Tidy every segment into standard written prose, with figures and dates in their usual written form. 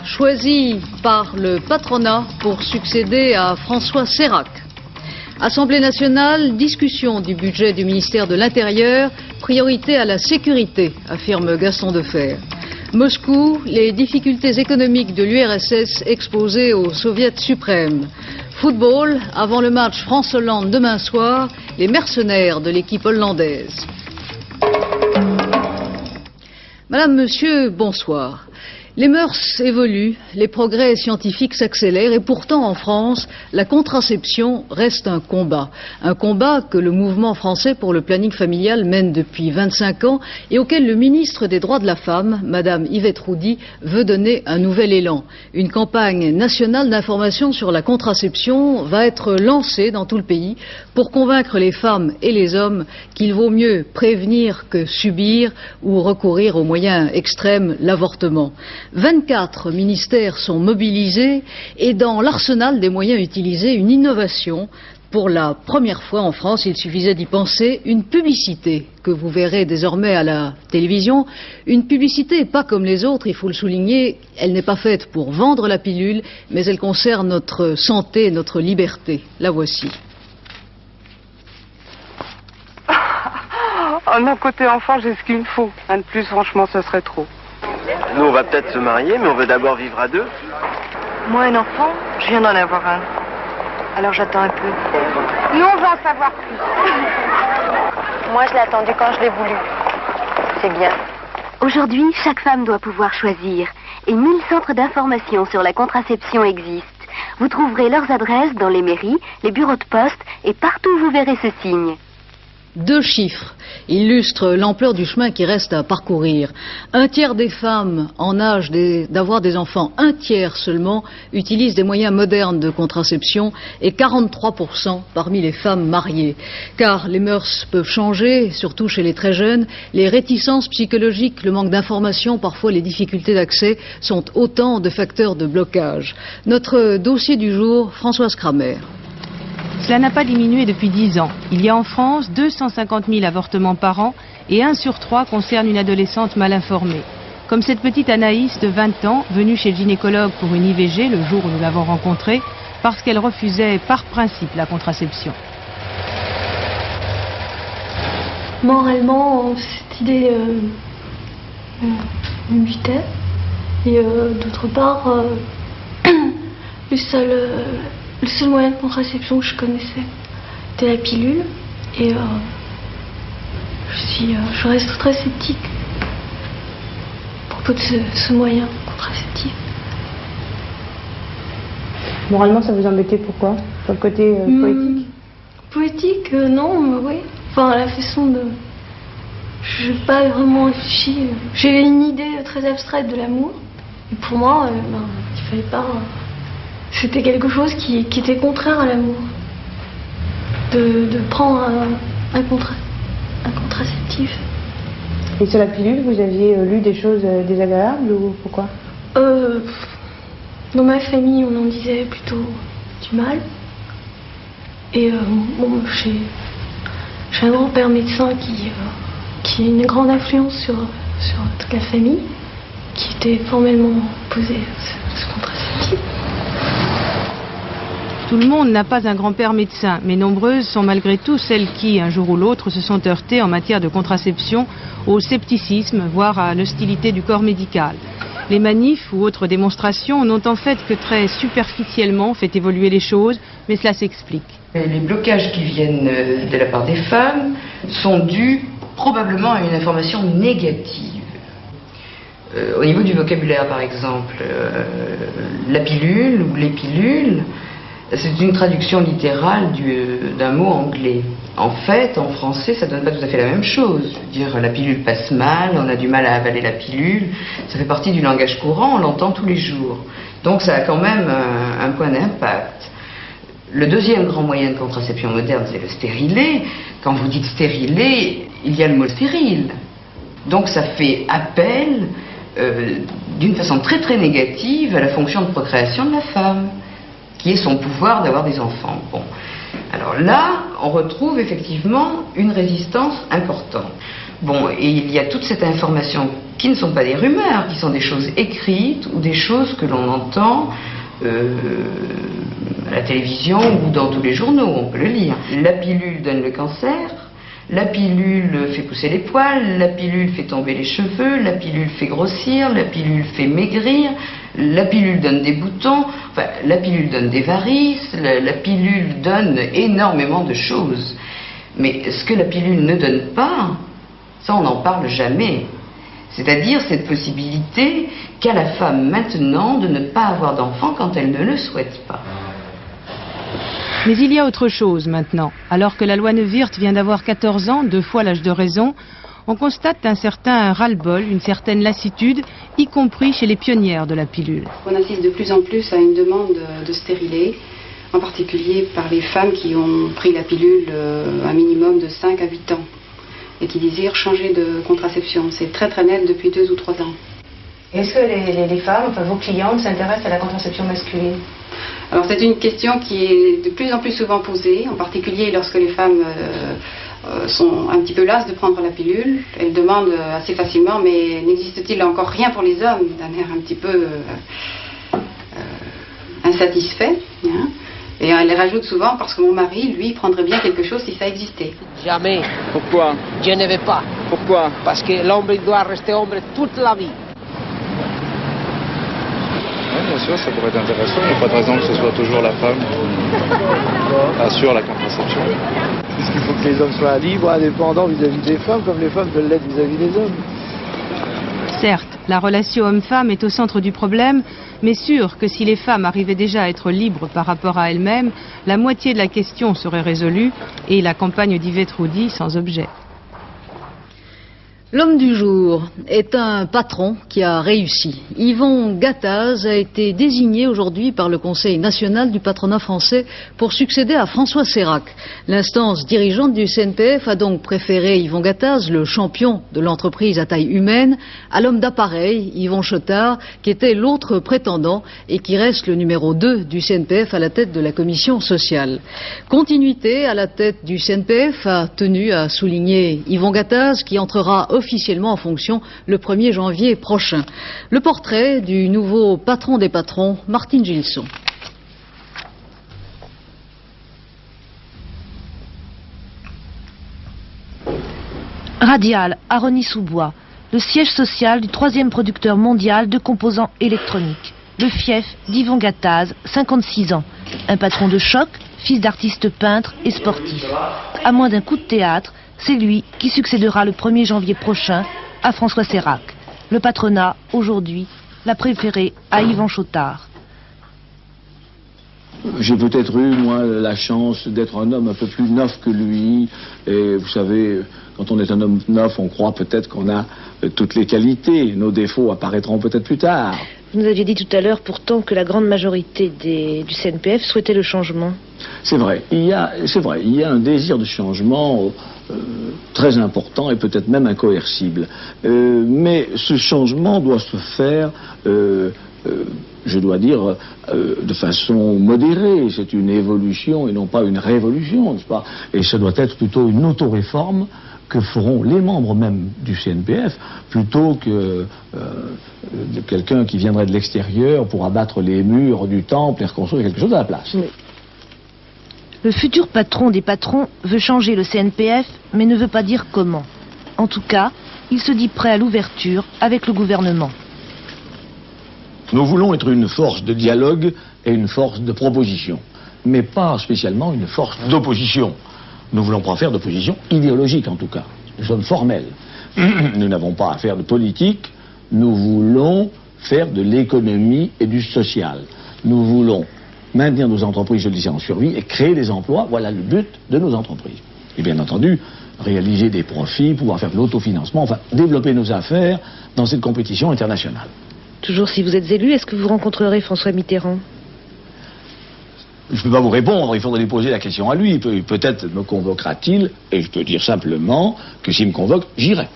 Choisi par le patronat pour succéder à François Sérac. Assemblée nationale, discussion du budget du ministère de l'Intérieur, priorité à la sécurité, affirme Gaston Defferre. Moscou, les difficultés économiques de l'URSS exposées au Soviet suprême. Football, avant le match France-Hollande demain soir, les mercenaires de l'équipe hollandaise. Madame, monsieur, bonsoir. Les mœurs évoluent, les progrès scientifiques s'accélèrent et pourtant en France, la contraception reste un combat. Un combat que le mouvement français pour le planning familial mène depuis 25 ans et auquel le ministre des Droits de la Femme, Madame Yvette Roudy, veut donner un nouvel élan. Une campagne nationale d'information sur la contraception va être lancée dans tout le pays pour convaincre les femmes et les hommes qu'il vaut mieux prévenir que subir ou recourir aux moyens extrêmes, l'avortement. 24 ministères sont mobilisés et dans l'arsenal des moyens utilisés, une innovation. Pour la première fois en France, il suffisait d'y penser, une publicité que vous verrez désormais à la télévision. Une publicité pas comme les autres, il faut le souligner, elle n'est pas faite pour vendre la pilule, mais elle concerne notre santé et notre liberté. La voici. Oh non, côté enfant, j'ai ce qu'il me faut. Un de plus, franchement, ce serait trop. Nous, on va peut-être se marier, mais on veut d'abord vivre à deux. Moi, un enfant, je viens d'en avoir un. Alors j'attends un peu. Nous, on veut en savoir plus. Moi, je l'ai attendu quand je l'ai voulu. C'est bien. Aujourd'hui, chaque femme doit pouvoir choisir. Et 1000 centres d'information sur la contraception existent. Vous trouverez leurs adresses dans les mairies, les bureaux de poste et partout où vous verrez ce signe. 2 chiffres illustrent l'ampleur du chemin qui reste à parcourir. 1/3 des femmes en âge d'avoir des enfants, 1/3 seulement, utilisent des moyens modernes de contraception et 43% parmi les femmes mariées. Car les mœurs peuvent changer, surtout chez les très jeunes. Les réticences psychologiques, le manque d'information, parfois les difficultés d'accès sont autant de facteurs de blocage. Notre dossier du jour, Françoise Kramer. Cela n'a pas diminué depuis 10 ans. Il y a en France 250 000 avortements par an et 1 sur 3 concerne une adolescente mal informée. Comme cette petite Anaïs de 20 ans, venue chez le gynécologue pour une IVG le jour où nous l'avons rencontrée, parce qu'elle refusait par principe la contraception. Moralement, cette idée me butait. Et d'autre part, le seul moyen de contraception que je connaissais, c'était la pilule. Et je reste très sceptique à propos de ce moyen contraceptif. Moralement, ça vous embêtait pourquoi? Sur le côté poétique? Poétique, non, mais oui. Enfin, la façon de... Je n'ai pas vraiment réfléchi. J'ai une idée très abstraite de l'amour. Et pour moi, il fallait pas... C'était quelque chose qui était contraire à l'amour. De prendre un contraceptif. Et sur la pilule, vous aviez lu des choses désagréables ou pourquoi? Dans ma famille, on en disait plutôt du mal. Et j'ai un grand-père médecin qui a une grande influence sur toute la famille, qui était formellement opposé à ce contraceptif. Tout le monde n'a pas un grand-père médecin, mais nombreuses sont malgré tout celles qui, un jour ou l'autre, se sont heurtées en matière de contraception au scepticisme, voire à l'hostilité du corps médical. Les manifs ou autres démonstrations n'ont en fait que très superficiellement fait évoluer les choses, mais cela s'explique. Les blocages qui viennent de la part des femmes sont dus probablement à une information négative. Au niveau du vocabulaire, par exemple, la pilule ou les pilules, c'est une traduction littérale d'un mot anglais. En fait, en français, ça ne donne pas tout à fait la même chose. Je veux dire, la pilule passe mal, on a du mal à avaler la pilule. Ça fait partie du langage courant, on l'entend tous les jours. Donc ça a quand même un point d'impact. Le deuxième grand moyen de contraception moderne, c'est le stérilet. Quand vous dites stérilet, il y a le mot stérile. Donc ça fait appel, d'une façon très très négative, à la fonction de procréation de la femme, qui est son pouvoir d'avoir des enfants. Bon. Alors là, on retrouve effectivement une résistance importante. Bon, et il y a toute cette information qui ne sont pas des rumeurs, qui sont des choses écrites ou des choses que l'on entend à la télévision ou dans tous les journaux, on peut le lire. La pilule donne le cancer, la pilule fait pousser les poils, la pilule fait tomber les cheveux, la pilule fait grossir, la pilule fait maigrir, la pilule donne des boutons, enfin, la pilule donne des varices, la pilule donne énormément de choses. Mais ce que la pilule ne donne pas, ça on n'en parle jamais. C'est-à-dire cette possibilité qu'a la femme maintenant de ne pas avoir d'enfant quand elle ne le souhaite pas. Mais il y a autre chose maintenant. Alors que la loi Neuwirth vient d'avoir 14 ans, 2 fois l'âge de raison, on constate un certain ras-le-bol, une certaine lassitude, y compris chez les pionnières de la pilule. On assiste de plus en plus à une demande de stérilet, en particulier par les femmes qui ont pris la pilule un minimum de 5 à 8 ans et qui désirent changer de contraception. C'est très très net depuis 2 ou 3 ans. Est-ce que les femmes, enfin vos clientes, s'intéressent à la contraception masculine? Alors c'est une question qui est de plus en plus souvent posée, en particulier lorsque les femmes sont un petit peu lasses de prendre la pilule. Elles demandent assez facilement, mais n'existe-t-il encore rien pour les hommes, d'un air un petit peu insatisfait, hein? Et elle rajoute souvent, parce que mon mari, lui, prendrait bien quelque chose si ça existait. Jamais. Pourquoi? Je ne vais pas. Pourquoi? Parce que l'homme doit rester homme toute la vie. Oui, bien sûr, ça pourrait être intéressant. Il n'y a pas de raison que ce soit toujours la femme qui assure la contraception. Puisqu'il faut que les hommes soient libres, indépendants vis-à-vis des femmes, comme les femmes veulent l'être vis-à-vis des hommes. Certes, la relation homme-femme est au centre du problème, mais sûr que si les femmes arrivaient déjà à être libres par rapport à elles-mêmes, la moitié de la question serait résolue et la campagne d'Yvette Roudy sans objet. L'homme du jour est un patron qui a réussi. Yvon Gattaz a été désigné aujourd'hui par le Conseil national du patronat français pour succéder à François Sérac. L'instance dirigeante du CNPF a donc préféré Yvon Gattaz, le champion de l'entreprise à taille humaine, à l'homme d'appareil, Yvon Chotard, qui était l'autre prétendant et qui reste le numéro 2 du CNPF à la tête de la commission sociale. Continuité à la tête du CNPF a tenu à souligner Yvon Gattaz, qui entrera officiellement en fonction le 1er janvier prochain. Le portrait du nouveau patron des patrons, Martine Gilson. Radial, à Rosny-sous-Bois, le siège social du 3e producteur mondial de composants électroniques. Le fief d'Yvon Gattaz, 56 ans. Un patron de choc, fils d'artiste peintre et sportif. À moins d'un coup de théâtre, c'est lui qui succédera le 1er janvier prochain à François Sérac. Le patronat, aujourd'hui, l'a préféré à Yvon Chotard. J'ai peut-être eu, moi, la chance d'être un homme un peu plus neuf que lui. Et vous savez, quand on est un homme neuf, on croit peut-être qu'on a toutes les qualités. Nos défauts apparaîtront peut-être plus tard. Vous nous aviez dit tout à l'heure, pourtant, que la grande majorité du CNPF souhaitait le changement. C'est vrai, il y a un désir de changement très important et peut-être même incoercible. Mais ce changement doit se faire, je dois dire, de façon modérée. C'est une évolution et non pas une révolution, n'est-ce pas? Et ça doit être plutôt une auto-réforme que feront les membres même du CNPF, plutôt que de quelqu'un qui viendrait de l'extérieur pour abattre les murs du temple et reconstruire quelque chose à la place. Oui. Le futur patron des patrons veut changer le CNPF, mais ne veut pas dire comment. En tout cas, il se dit prêt à l'ouverture avec le gouvernement. Nous voulons être une force de dialogue et une force de proposition, mais pas spécialement une force d'opposition. Nous ne voulons pas faire d'opposition idéologique, en tout cas. Nous sommes formels. Nous n'avons pas à faire de politique. Nous voulons faire de l'économie et du social. Nous voulons maintenir nos entreprises, je le disais, en survie et créer des emplois. Voilà le but de nos entreprises. Et bien entendu, réaliser des profits, pouvoir faire de l'autofinancement, enfin, développer nos affaires dans cette compétition internationale. Toujours si vous êtes élu, est-ce que vous rencontrerez François Mitterrand ? Je ne peux pas vous répondre, il faudrait lui poser la question à lui. Peut-être me convoquera-t-il, et je peux dire simplement que s'il me convoque, j'irai.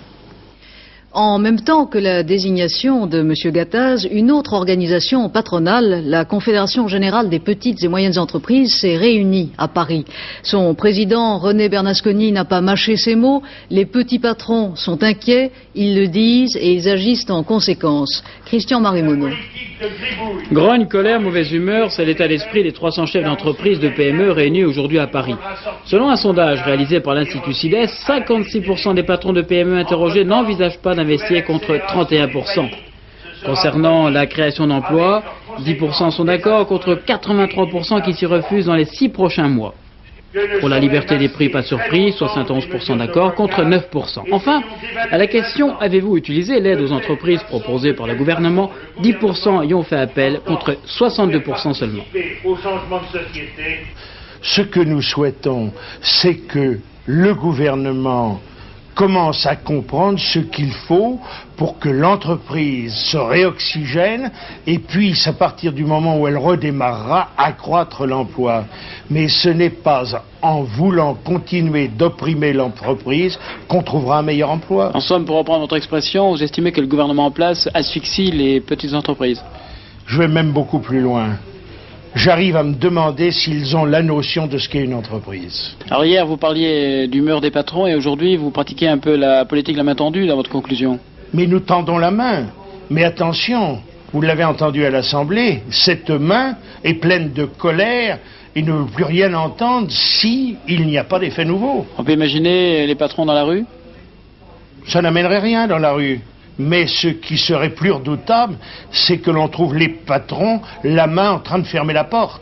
En même temps que la désignation de M. Gattaz, une autre organisation patronale, la Confédération générale des petites et moyennes entreprises, s'est réunie à Paris. Son président, René Bernasconi, n'a pas mâché ses mots. Les petits patrons sont inquiets, ils le disent et ils agissent en conséquence. Christian Marimonneau. Grogne, colère, mauvaise humeur, c'est l'état d'esprit des 300 chefs d'entreprise de PME réunis aujourd'hui à Paris. Selon un sondage réalisé par l'Institut CIDES, 56% des patrons de PME interrogés n'envisagent pas d'investir contre 31%. Concernant la création d'emplois, 10% sont d'accord contre 83% qui s'y refusent dans les 6 prochains mois. Pour la liberté des prix, pas de surprise, 71% d'accord contre 9%. Enfin, à la question « Avez-vous utilisé l'aide aux entreprises proposée par le gouvernement ?», 10% y ont fait appel contre 62% seulement. Ce que nous souhaitons, c'est que le gouvernement commence à comprendre ce qu'il faut pour que l'entreprise se réoxygène et puisse, à partir du moment où elle redémarrera, accroître l'emploi. Mais ce n'est pas en voulant continuer d'opprimer l'entreprise qu'on trouvera un meilleur emploi. En somme, pour reprendre votre expression, vous estimez que le gouvernement en place asphyxie les petites entreprises? Je vais même beaucoup plus loin. J'arrive à me demander s'ils ont la notion de ce qu'est une entreprise. Alors hier, vous parliez d'humeur des patrons et aujourd'hui, vous pratiquez un peu la politique de la main tendue dans votre conclusion. Mais nous tendons la main. Mais attention, vous l'avez entendu à l'Assemblée, cette main est pleine de colère et ne veut plus rien entendre s'il n'y a pas d'effet nouveau. On peut imaginer les patrons dans la rue? Ça n'amènerait rien dans la rue. Mais ce qui serait plus redoutable, c'est que l'on trouve les patrons la main en train de fermer la porte.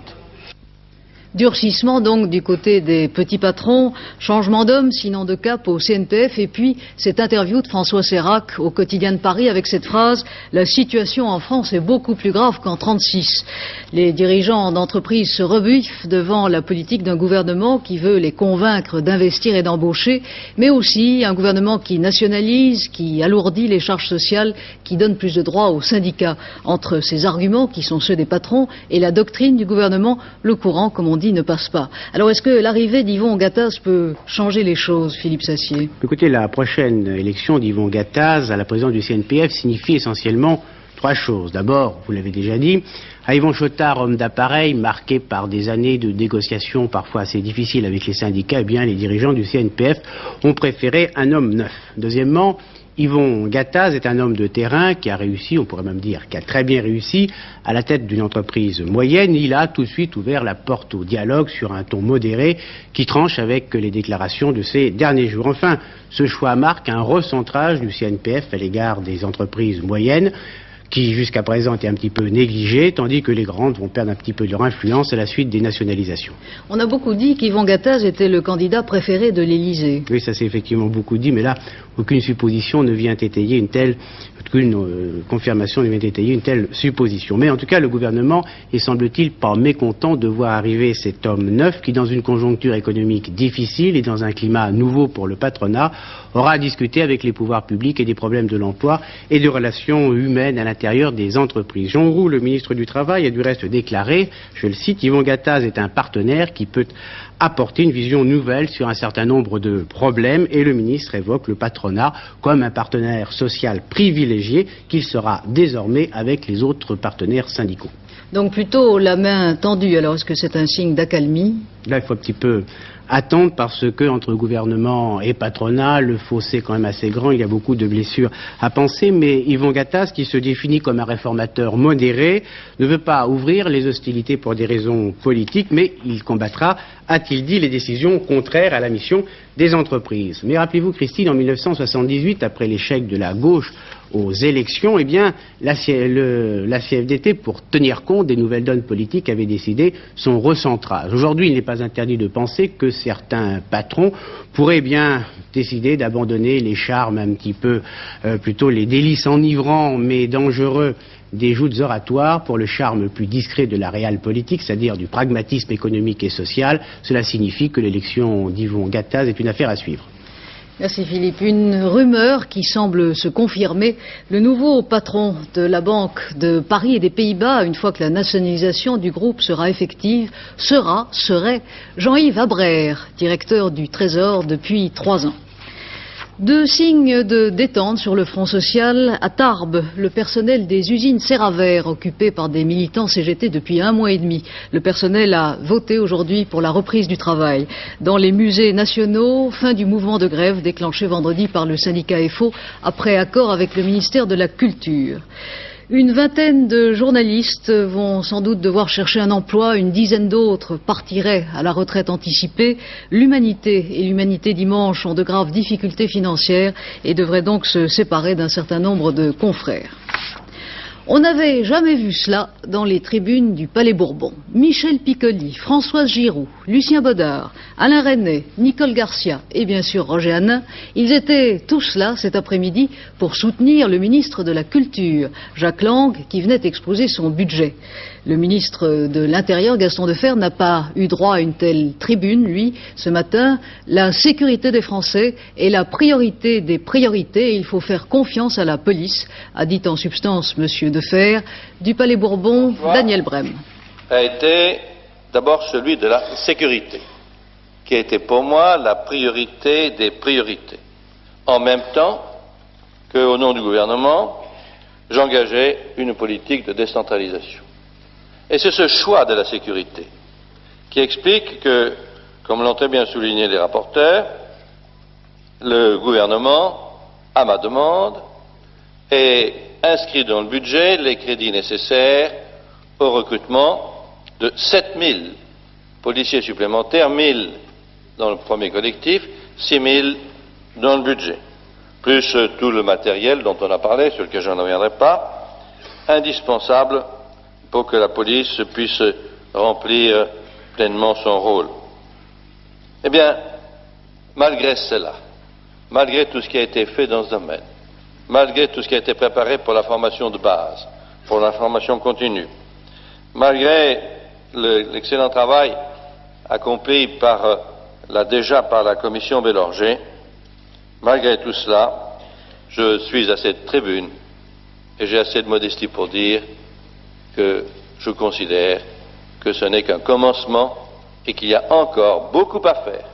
Durcissement donc du côté des petits patrons, changement d'homme sinon de cap au CNPF et puis cette interview de François Sérac au Quotidien de Paris avec cette phrase « La situation en France est beaucoup plus grave qu'en 1936 ». Les dirigeants d'entreprises se rebuffent devant la politique d'un gouvernement qui veut les convaincre d'investir et d'embaucher, mais aussi un gouvernement qui nationalise, qui alourdit les charges sociales, qui donne plus de droits aux syndicats. Entre ces arguments qui sont ceux des patrons et la doctrine du gouvernement, le courant, comme on dit, ne passe pas. Alors est-ce que l'arrivée d'Yvon Gattaz peut changer les choses, Philippe Sassier? Écoutez, la prochaine élection d'Yvon Gattaz à la présidence du CNPF signifie essentiellement 3 choses. D'abord, vous l'avez déjà dit, à Yvon Chotard, homme d'appareil, marqué par des années de négociations parfois assez difficiles avec les syndicats, eh bien les dirigeants du CNPF ont préféré un homme neuf. Deuxièmement, Yvon Gattaz est un homme de terrain qui a réussi, on pourrait même dire qui a très bien réussi, à la tête d'une entreprise moyenne. Il a tout de suite ouvert la porte au dialogue sur un ton modéré qui tranche avec les déclarations de ces derniers jours. Enfin, ce choix marque un recentrage du CNPF à l'égard des entreprises moyennes qui jusqu'à présent étaient un petit peu négligées, tandis que les grandes vont perdre un petit peu de leur influence à la suite des nationalisations. On a beaucoup dit qu'Yvon Gattaz était le candidat préféré de l'Élysée. Oui, ça s'est effectivement beaucoup dit, mais là, aucune supposition ne vient étayer une telle, aucune confirmation ne vient étayer une telle supposition. Mais en tout cas, le gouvernement est, semble-t-il, pas mécontent de voir arriver cet homme neuf qui, dans une conjoncture économique difficile et dans un climat nouveau pour le patronat, aura à discuter avec les pouvoirs publics et des problèmes de l'emploi et de relations humaines à l'intérieur des entreprises. Jean Roux, le ministre du Travail, a du reste déclaré, je le cite, Yvon Gattaz est un partenaire qui peut apporter une vision nouvelle sur un certain nombre de problèmes et le ministre évoque le patronat comme un partenaire social privilégié qu'il sera désormais avec les autres partenaires syndicaux. Donc plutôt la main tendue, alors est-ce que c'est un signe d'accalmie? Là, il faut un petit peu attendre parce que entre gouvernement et patronat, le fossé est quand même assez grand, il y a beaucoup de blessures à penser, mais Yvon Gattaz, qui se définit comme un réformateur modéré, ne veut pas ouvrir les hostilités pour des raisons politiques, mais il combattra, a-t-il dit, les décisions contraires à la mission des entreprises. Mais rappelez-vous, Christine, en 1978, après l'échec de la gauche aux élections, eh bien, la CFDT, pour tenir compte des nouvelles donnes politiques, avait décidé son recentrage. Aujourd'hui, il n'est pas interdit de penser que certains patrons pourraient bien décider d'abandonner les charmes un petit peu, plutôt les délices enivrants mais dangereux des joutes oratoires pour le charme plus discret de la réelle politique, c'est-à-dire du pragmatisme économique et social. Cela signifie que l'élection d'Yvon Gattaz est une affaire à suivre. Merci Philippe. Une rumeur qui semble se confirmer. Le nouveau patron de la Banque de Paris et des Pays-Bas, une fois que la nationalisation du groupe sera effective, serait Jean-Yves Abraire, directeur du Trésor depuis 3 ans. Deux signes de détente sur le front social. À Tarbes, le personnel des usines Serravert, occupé par des militants CGT depuis 1 mois et demi. Le personnel a voté aujourd'hui pour la reprise du travail. Dans les musées nationaux, fin du mouvement de grève déclenché vendredi par le syndicat FO après accord avec le ministère de la Culture. Une vingtaine de journalistes vont sans doute devoir chercher un emploi, une dizaine d'autres partiraient à la retraite anticipée. L'Humanité et l'Humanité Dimanche ont de graves difficultés financières et devraient donc se séparer d'un certain nombre de confrères. On n'avait jamais vu cela dans les tribunes du Palais Bourbon. Michel Piccoli, Françoise Giroud, Lucien Baudard, Alain Resnais, Nicole Garcia et bien sûr Roger Hanin, ils étaient tous là cet après-midi pour soutenir le ministre de la Culture, Jacques Lang, qui venait exposer son budget. Le ministre de l'Intérieur, Gaston Defferre, n'a pas eu droit à une telle tribune, lui, ce matin. La sécurité des Français est la priorité des priorités et il faut faire confiance à la police, a dit en substance M. Defferre. Du Palais Bourbon, Daniel Brem. A été d'abord celui de la sécurité, qui a été pour moi la priorité des priorités. En même temps qu'au nom du gouvernement, j'engageais une politique de décentralisation. Et c'est ce choix de la sécurité qui explique que, comme l'ont très bien souligné les rapporteurs, le gouvernement, à ma demande, ait inscrit dans le budget les crédits nécessaires au recrutement de 7000 policiers supplémentaires, 1000 dans le premier collectif, 6000 dans le budget, plus tout le matériel dont on a parlé, sur lequel je ne reviendrai pas, indispensable pour que la police puisse remplir pleinement son rôle. Eh bien, malgré cela, malgré tout ce qui a été fait dans ce domaine, malgré tout ce qui a été préparé pour la formation de base, pour la formation continue, malgré l'excellent travail accompli déjà par la commission Bélorger, malgré tout cela, je suis à cette tribune et j'ai assez de modestie pour dire que je considère que ce n'est qu'un commencement et qu'il y a encore beaucoup à faire.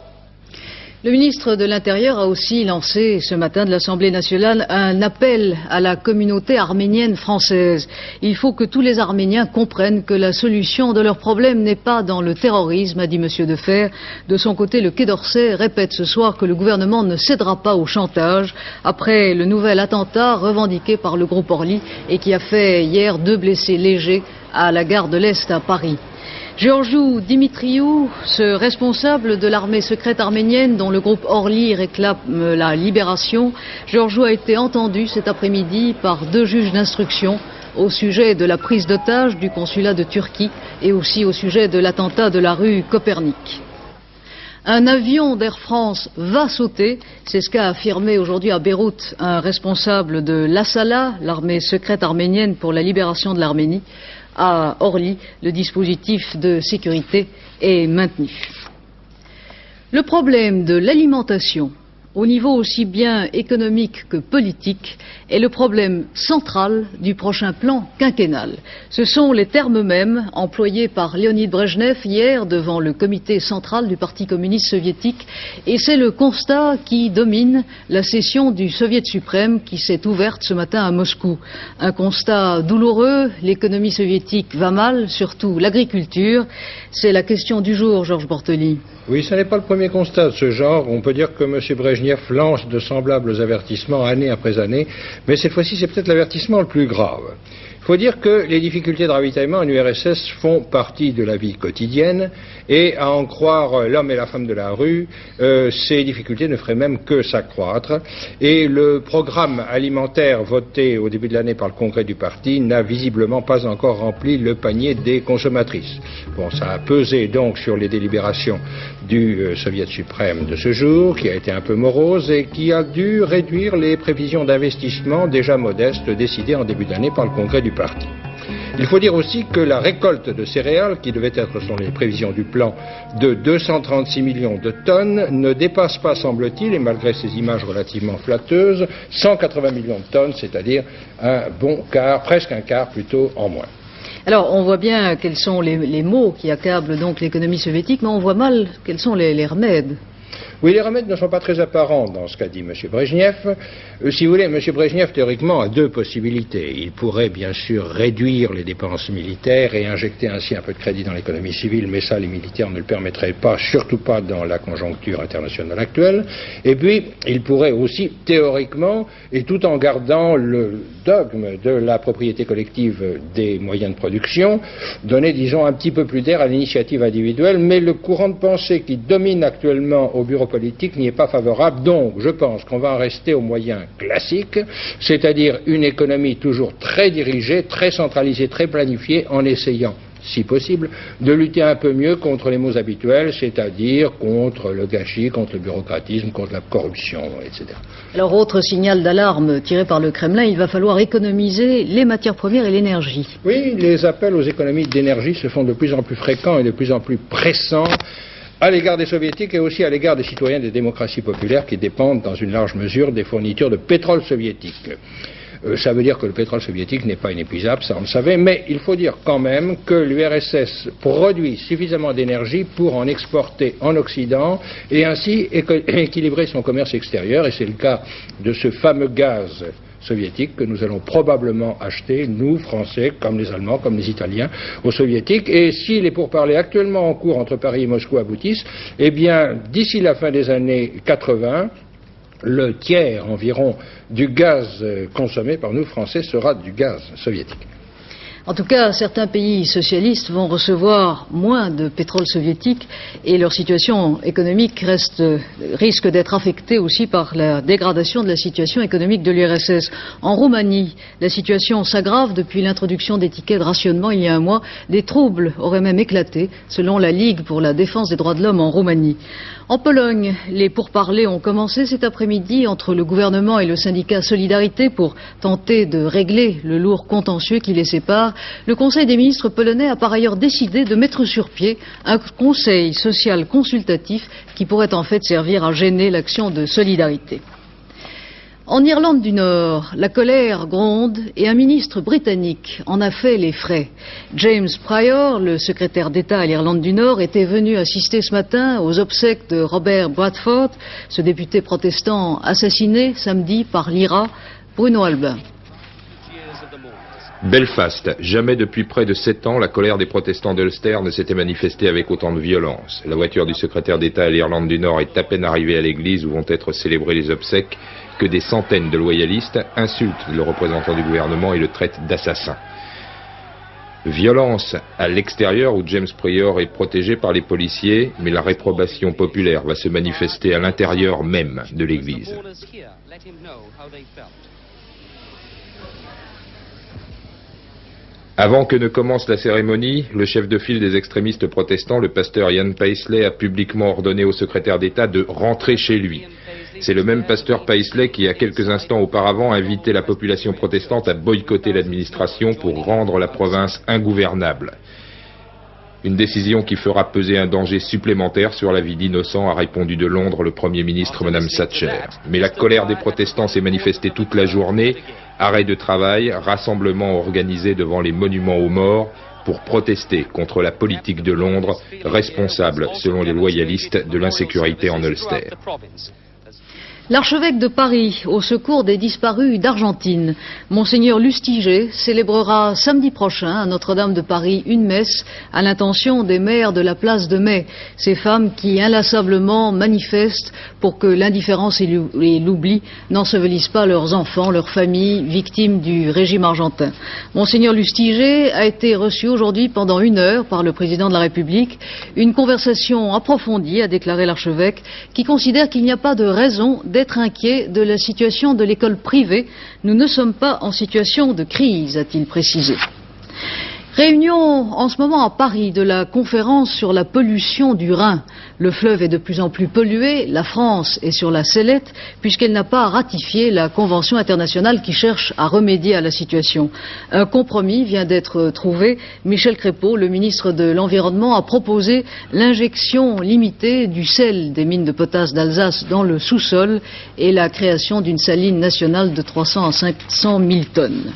Le ministre de l'Intérieur a aussi lancé ce matin de l'Assemblée nationale un appel à la communauté arménienne française. Il faut que tous les Arméniens comprennent que la solution de leurs problèmes n'est pas dans le terrorisme, a dit M. Defferre. De son côté, le Quai d'Orsay répète ce soir que le gouvernement ne cédera pas au chantage après le nouvel attentat revendiqué par le groupe Orly et qui a fait hier 2 blessés légers à la gare de l'Est à Paris. Georgiou Dimitriou, ce responsable de l'armée secrète arménienne dont le groupe Orly réclame la libération, Georgiou a été entendu cet après-midi par 2 juges d'instruction au sujet de la prise d'otage du consulat de Turquie et aussi au sujet de l'attentat de la rue Copernic. Un avion d'Air France va sauter, c'est ce qu'a affirmé aujourd'hui à Beyrouth un responsable de l'Assala, l'armée secrète arménienne pour la libération de l'Arménie. À Orly, le dispositif de sécurité est maintenu. Le problème de l'alimentation, au niveau aussi bien économique que politique, est le problème central du prochain plan quinquennal. Ce sont les termes mêmes employés par Léonid Brejnev hier devant le comité central du Parti communiste soviétique et c'est le constat qui domine la session du Soviet suprême qui s'est ouverte ce matin à Moscou. Un constat douloureux, l'économie soviétique va mal, surtout l'agriculture. C'est la question du jour, Georges Bortoli. Oui, ce n'est pas le premier constat de ce genre. On peut dire que M. Brejnev lance de semblables avertissements année après année, mais cette fois-ci c'est peut-être l'avertissement le plus grave. Il faut dire que les difficultés de ravitaillement en URSS font partie de la vie quotidienne et à en croire l'homme et la femme de la rue, ces difficultés ne feraient même que s'accroître et le programme alimentaire voté au début de l'année par le congrès du parti n'a visiblement pas encore rempli le panier des consommatrices. Bon, ça a pesé donc sur les délibérations du Soviet suprême de ce jour, qui a été un peu morose et qui a dû réduire les prévisions d'investissement déjà modestes décidées en début d'année par le congrès du parti. Il faut dire aussi que la récolte de céréales, qui devait être, selon les prévisions du plan, de 236 millions de tonnes, ne dépasse pas, semble-t-il, et malgré ces images relativement flatteuses, 180 millions de tonnes, c'est-à-dire un bon quart, presque un quart plutôt en moins. Alors, on voit bien quels sont les maux qui accablent donc l'économie soviétique, mais on voit mal quels sont les remèdes. Oui, les remèdes ne sont pas très apparents dans ce qu'a dit M. Brejnev. Si vous voulez, M. Brejnev, théoriquement, a deux possibilités. Il pourrait, bien sûr, réduire les dépenses militaires et injecter ainsi un peu de crédit dans l'économie civile, mais ça, les militaires ne le permettraient pas, surtout pas dans la conjoncture internationale actuelle. Et puis, il pourrait aussi, théoriquement, et tout en gardant le dogme de la propriété collective des moyens de production, donner, disons, un petit peu plus d'air à l'initiative individuelle, mais le courant de pensée qui domine actuellement au bureau politique n'y est pas favorable. Donc, je pense qu'on va en rester aux moyens classiques, c'est-à-dire une économie toujours très dirigée, très centralisée, très planifiée, en essayant, si possible, de lutter un peu mieux contre les maux habituels, c'est-à-dire contre le gâchis, contre le bureaucratisme, contre la corruption, etc. Alors, autre signal d'alarme tiré par le Kremlin, il va falloir économiser les matières premières et l'énergie. Oui, les appels aux économies d'énergie se font de plus en plus fréquents et de plus en plus pressants à l'égard des soviétiques et aussi à l'égard des citoyens des démocraties populaires qui dépendent dans une large mesure des fournitures de pétrole soviétique. Ça veut dire que le pétrole soviétique n'est pas inépuisable, ça on le savait, mais il faut dire quand même que l'URSS produit suffisamment d'énergie pour en exporter en Occident et ainsi équilibrer son commerce extérieur, et c'est le cas de ce fameux gaz soviétique que nous allons probablement acheter, nous, Français, comme les Allemands, comme les Italiens, aux Soviétiques. Et si les pourparlers actuellement en cours entre Paris et Moscou aboutissent, eh bien, d'ici la fin des années 80, le tiers environ du gaz consommé par nous, Français, sera du gaz soviétique. En tout cas, certains pays socialistes vont recevoir moins de pétrole soviétique et leur situation économique risque d'être affectée aussi par la dégradation de la situation économique de l'URSS. En Roumanie, la situation s'aggrave depuis l'introduction des tickets de rationnement il y a un mois. Des troubles auraient même éclaté, selon la Ligue pour la défense des droits de l'homme en Roumanie. En Pologne, les pourparlers ont commencé cet après-midi entre le gouvernement et le syndicat Solidarité pour tenter de régler le lourd contentieux qui les sépare. Le Conseil des ministres polonais a par ailleurs décidé de mettre sur pied un conseil social consultatif qui pourrait en fait servir à gêner l'action de Solidarité. En Irlande du Nord, la colère gronde et un ministre britannique en a fait les frais. James Pryor, le secrétaire d'État à l'Irlande du Nord, était venu assister ce matin aux obsèques de Robert Bradford, ce député protestant assassiné samedi par l'IRA. Bruno Albin. Belfast. Jamais depuis près de 7 ans, la colère des protestants d'Ulster ne s'était manifestée avec autant de violence. La voiture du secrétaire d'État à l'Irlande du Nord est à peine arrivée à l'église où vont être célébrées les obsèques que des centaines de loyalistes insultent le représentant du gouvernement et le traitent d'assassin. Violence à l'extérieur où James Pryor est protégé par les policiers, mais la réprobation populaire va se manifester à l'intérieur même de l'église. Avant que ne commence la cérémonie, le chef de file des extrémistes protestants, le pasteur Ian Paisley, a publiquement ordonné au secrétaire d'État de rentrer chez lui. C'est le même pasteur Paisley qui, a quelques instants auparavant, invitait la population protestante à boycotter l'administration pour rendre la province ingouvernable. Une décision qui fera peser un danger supplémentaire sur la vie d'innocents, a répondu de Londres le Premier ministre Mme Thatcher. Mais la colère des protestants s'est manifestée toute la journée. Arrêt de travail, rassemblements organisés devant les monuments aux morts pour protester contre la politique de Londres, responsable, selon les loyalistes, de l'insécurité en Ulster. L'archevêque de Paris, au secours des disparus d'Argentine, Monseigneur Lustiger, célébrera samedi prochain à Notre-Dame de Paris une messe à l'intention des mères de la place de Mai, ces femmes qui inlassablement manifestent pour que l'indifférence et l'oubli n'ensevelissent pas leurs enfants, leurs familles, victimes du régime argentin. Monseigneur Lustiger a été reçu aujourd'hui pendant 1 heure par le président de la République. Une conversation approfondie, a déclaré l'archevêque, qui considère qu'il n'y a pas de raison d'être inquiet de la situation de l'école privée. Nous ne sommes pas en situation de crise, a-t-il précisé. Réunion en ce moment à Paris de la conférence sur la pollution du Rhin. Le fleuve est de plus en plus pollué, la France est sur la sellette puisqu'elle n'a pas ratifié la convention internationale qui cherche à remédier à la situation. Un compromis vient d'être trouvé. Michel Crépeau, le ministre de l'Environnement, a proposé l'injection limitée du sel des mines de potasse d'Alsace dans le sous-sol et la création d'une saline nationale de 300 à 500 000 tonnes.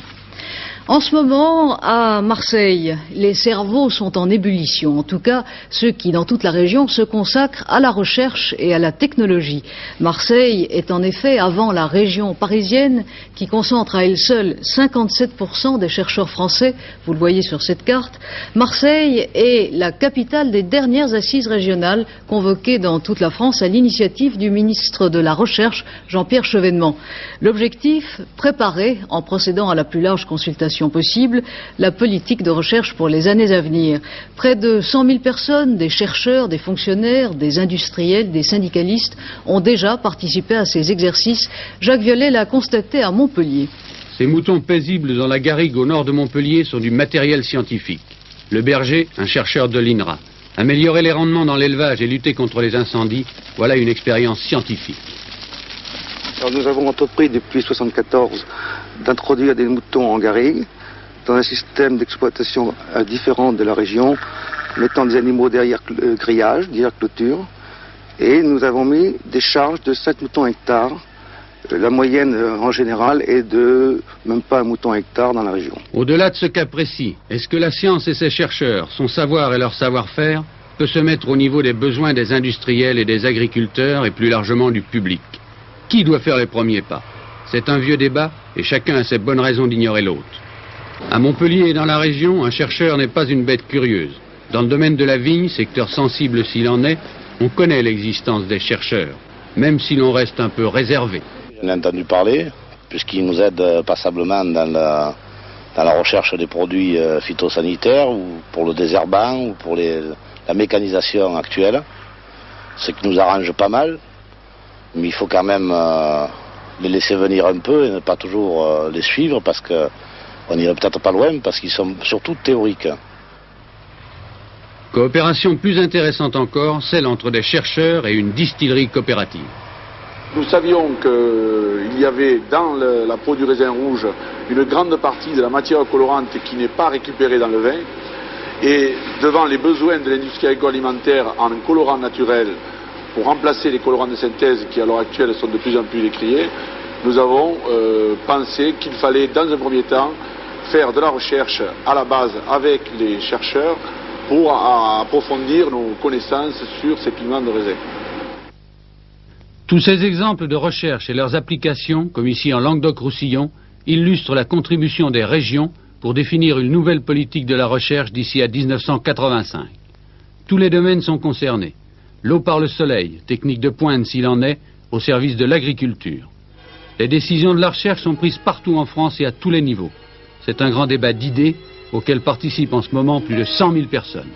En ce moment, à Marseille, les cerveaux sont en ébullition. En tout cas, ceux qui, dans toute la région, se consacrent à la recherche et à la technologie. Marseille est en effet, avant la région parisienne, qui concentre à elle seule 57% des chercheurs français. Vous le voyez sur cette carte. Marseille est la capitale des dernières assises régionales convoquées dans toute la France à l'initiative du ministre de la Recherche, Jean-Pierre Chevènement. L'objectif, préparer, en procédant à la plus large consultation possible, la politique de recherche pour les années à venir. Près de 100 000 personnes, des chercheurs, des fonctionnaires, des industriels, des syndicalistes ont déjà participé à ces exercices. Jacques Violet l'a constaté à Montpellier. Ces moutons paisibles dans la garrigue au nord de Montpellier sont du matériel scientifique. Le berger, un chercheur de l'INRA. Améliorer les rendements dans l'élevage et lutter contre les incendies, voilà une expérience scientifique. Alors nous avons entrepris depuis 1974 d'introduire des moutons en garrigue dans un système d'exploitation différent de la région, mettant des animaux derrière grillage, derrière clôture, et nous avons mis des charges de 5 moutons hectares. La moyenne en général est de même pas un mouton hectare dans la région. Au-delà de ce cas précis, est-ce que la science et ses chercheurs, son savoir et leur savoir-faire, peut se mettre au niveau des besoins des industriels et des agriculteurs et plus largement du public? Qui doit faire les premiers pas? C'est un vieux débat et chacun a ses bonnes raisons d'ignorer l'autre. À Montpellier et dans la région, un chercheur n'est pas une bête curieuse. Dans le domaine de la vigne, secteur sensible s'il en est, on connaît l'existence des chercheurs, même si l'on reste un peu réservé. J'en ai entendu parler, puisqu'ils nous aident passablement dans la recherche des produits phytosanitaires, ou pour le désherbant, ou pour la mécanisation actuelle, ce qui nous arrange pas mal. Mais il faut quand même les laisser venir un peu et ne pas toujours les suivre, parce qu'on n'irait peut-être pas loin, parce qu'ils sont surtout théoriques. Coopération plus intéressante encore, celle entre des chercheurs et une distillerie coopérative. Nous savions qu'il y avait dans la peau du raisin rouge une grande partie de la matière colorante qui n'est pas récupérée dans le vin. Et devant les besoins de l'industrie agroalimentaire en colorant naturel, pour remplacer les colorants de synthèse qui à l'heure actuelle sont de plus en plus décriés, nous avons pensé qu'il fallait dans un premier temps faire de la recherche à la base avec les chercheurs pour approfondir nos connaissances sur ces piments de raisin. Tous ces exemples de recherche et leurs applications, comme ici en Languedoc-Roussillon, illustrent la contribution des régions pour définir une nouvelle politique de la recherche d'ici à 1985. Tous les domaines sont concernés. L'eau par le soleil, technique de pointe s'il en est, au service de l'agriculture. Les décisions de la recherche sont prises partout en France et à tous les niveaux. C'est un grand débat d'idées auquel participent en ce moment plus de 100 000 personnes.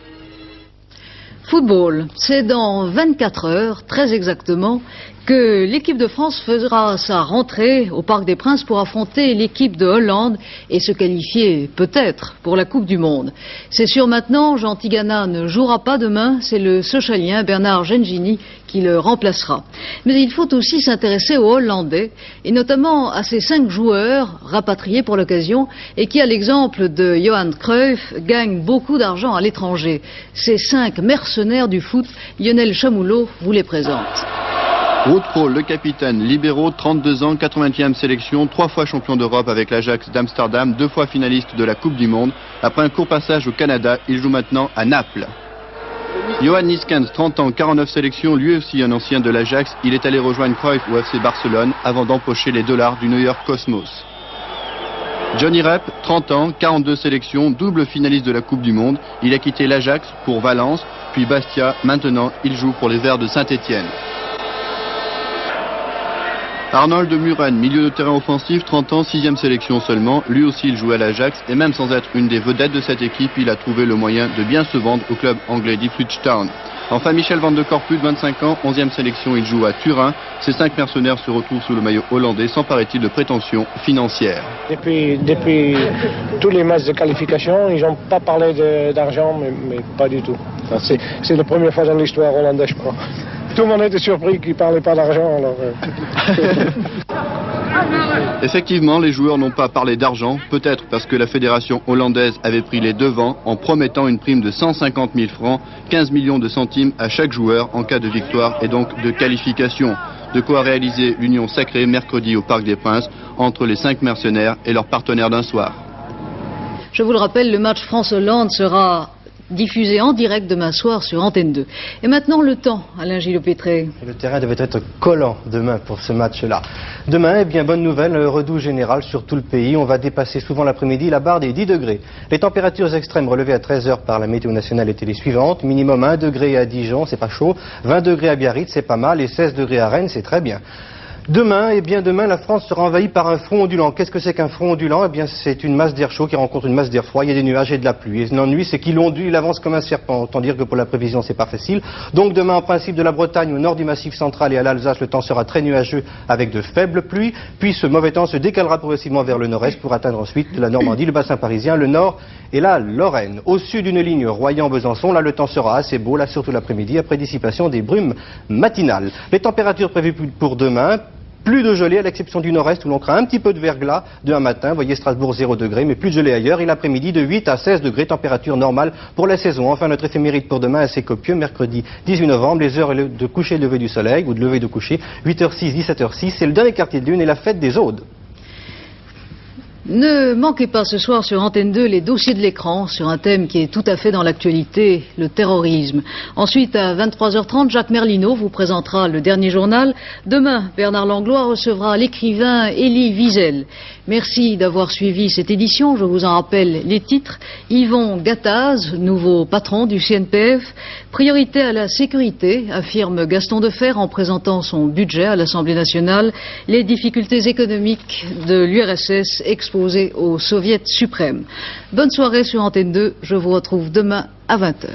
Football, c'est dans 24 heures, très exactement, que l'équipe de France fera sa rentrée au Parc des Princes pour affronter l'équipe de Hollande et se qualifier peut-être pour la Coupe du Monde. C'est sûr maintenant, Jean Tigana ne jouera pas demain, c'est le Sochalien Bernard Gengini qui le remplacera. Mais il faut aussi s'intéresser aux Hollandais et notamment à ces 5 joueurs rapatriés pour l'occasion et qui, à l'exemple de Johan Cruyff, gagnent beaucoup d'argent à l'étranger. Ces 5 mercenaires du foot, Lionel Chamoulot vous les présente. Wout Krol, le capitaine, libéraux, 32 ans, 80e sélection, 3 fois champion d'Europe avec l'Ajax d'Amsterdam, 2 fois finaliste de la Coupe du Monde. Après un court passage au Canada, il joue maintenant à Naples. Johan Niskens, 30 ans, 49 sélections, lui aussi un ancien de l'Ajax. Il est allé rejoindre Cruyff au FC Barcelone avant d'empocher les dollars du New York Cosmos. Johnny Rep, 30 ans, 42 sélections, double finaliste de la Coupe du Monde. Il a quitté l'Ajax pour Valence, puis Bastia. Maintenant, il joue pour les Verts de Saint-Étienne. Arnold Muren, milieu de terrain offensif, 30 ans, 6e sélection seulement. Lui aussi, il joue à l'Ajax et même sans être une des vedettes de cette équipe, il a trouvé le moyen de bien se vendre au club anglais d'Ipswich Town. Enfin, Michel van de Corput, 25 ans, 11e sélection, il joue à Turin. Ces 5 mercenaires se retrouvent sous le maillot hollandais sans, paraît-il, de prétention financière. Depuis tous les matchs de qualification, ils n'ont pas parlé d'argent, mais pas du tout. C'est la première fois dans l'histoire hollandaise, je crois. Tout le monde était surpris qu'ils ne parlaient pas d'argent. Alors Effectivement, les joueurs n'ont pas parlé d'argent, peut-être parce que la fédération hollandaise avait pris les devants en promettant une prime de 150 000 francs, 15 millions de centimes à chaque joueur en cas de victoire et donc de qualification. De quoi réaliser l'union sacrée mercredi au Parc des Princes entre les 5 mercenaires et leurs partenaires d'un soir. Je vous le rappelle, le match France-Hollande sera diffusé en direct demain soir sur Antenne 2. Et maintenant le temps, Alain Gillot-Pétré. Le terrain devait être collant demain pour ce match-là. Demain, eh bien, bonne nouvelle, redoux général sur tout le pays. On va dépasser souvent l'après-midi la barre des 10 degrés. Les températures extrêmes relevées à 13h par la météo nationale étaient les suivantes. Minimum 1 degré à Dijon, c'est pas chaud. 20 degrés à Biarritz, c'est pas mal. Et 16 degrés à Rennes, c'est très bien. Demain, eh bien demain, la France sera envahie par un front ondulant. Qu'est-ce que c'est qu'un front ondulant? Eh bien, c'est une masse d'air chaud qui rencontre une masse d'air froid. Il y a des nuages et de la pluie. Et l'ennui, c'est qu'il ondule, il avance comme un serpent. Autant dire que pour la prévision, c'est pas facile. Donc demain, en principe, de la Bretagne au nord du Massif central et à l'Alsace, le temps sera très nuageux avec de faibles pluies. Puis ce mauvais temps se décalera progressivement vers le nord-est pour atteindre ensuite la Normandie, le bassin parisien, le nord et la Lorraine. Au sud d'une ligne Royan-Besançon, là, le temps sera assez beau, là, surtout l'après-midi, après dissipation des brumes matinales. Les températures prévues pour demain. Plus de gelée à l'exception du nord-est où l'on craint un petit peu de verglas demain matin. Vous voyez Strasbourg 0 degrés, mais plus de gelée ailleurs. Et l'après-midi de 8 à 16 degrés, température normale pour la saison. Enfin, notre éphéméride pour demain assez copieux. Mercredi 18 novembre, les heures de coucher et de lever du soleil, ou de lever et de coucher, 8h06, 17h06. C'est le dernier quartier de lune et la fête des Audes. Ne manquez pas ce soir sur Antenne 2 les dossiers de l'écran sur un thème qui est tout à fait dans l'actualité, le terrorisme. Ensuite, à 23h30, Jacques Merlino vous présentera le dernier journal. Demain, Bernard Langlois recevra l'écrivain Elie Wiesel. Merci d'avoir suivi cette édition. Je vous en rappelle les titres. Yvon Gattaz, nouveau patron du CNPF. Priorité à la sécurité, affirme Gaston Defferre en présentant son budget à l'Assemblée nationale. Les difficultés économiques de l'URSS exposées au Soviet suprême. Bonne soirée sur Antenne 2. Je vous retrouve demain à 20h.